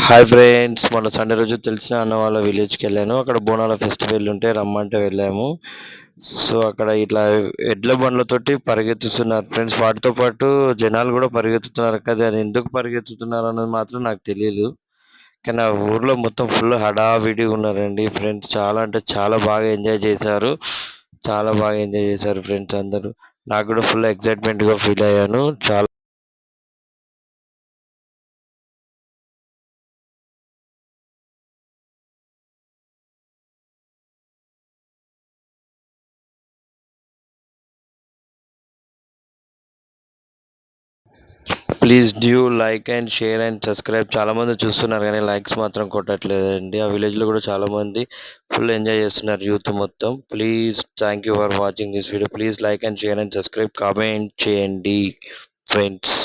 Hi friends, మొన్న Sunday రోజు తెలిసిన అన్న వాళ్ళ విలేజ్కి వెళ్ళాను. అక్కడ బోనాల ఫెస్టివల్ ఉంటే రమ్మంటే వెళ్ళాము. సో అక్కడ ఇట్లా ఎడ్ల బండ్లతోటి పరిగెత్తుతున్నారు ఫ్రెండ్స్. వాటితో పాటు జనాలు కూడా పరిగెత్తుతున్నారు కదా, అది ఎందుకు పరిగెత్తుతున్నారు అన్నది మాత్రం నాకు తెలియదు. కానీ ఆ ఊర్లో మొత్తం ఫుల్ హడావిడి ఉన్నారండి ఫ్రెండ్స్. చాలా అంటే చాలా బాగా ఎంజాయ్ చేశారు. చాలా బాగా ఎంజాయ్ చేశారు ఫ్రెండ్స్ అందరూ. నాకు కూడా ఫుల్ ఎక్సైట్మెంట్గా ఫీల్ అయ్యాను. చాలా please due like and share and subscribe. చాలామంది చూస్తున్నారు కానీ లైక్స్ మాత్రం కొట్టట్లేదండి. ఆ విలేజ్లో కూడా చాలామంది ఫుల్ ఎంజాయ్ చేస్తున్నారు యూత్ మొత్తం. Please thank you for watching this video. Please like and share and subscribe, comment చేయండి ఫ్రెండ్స్.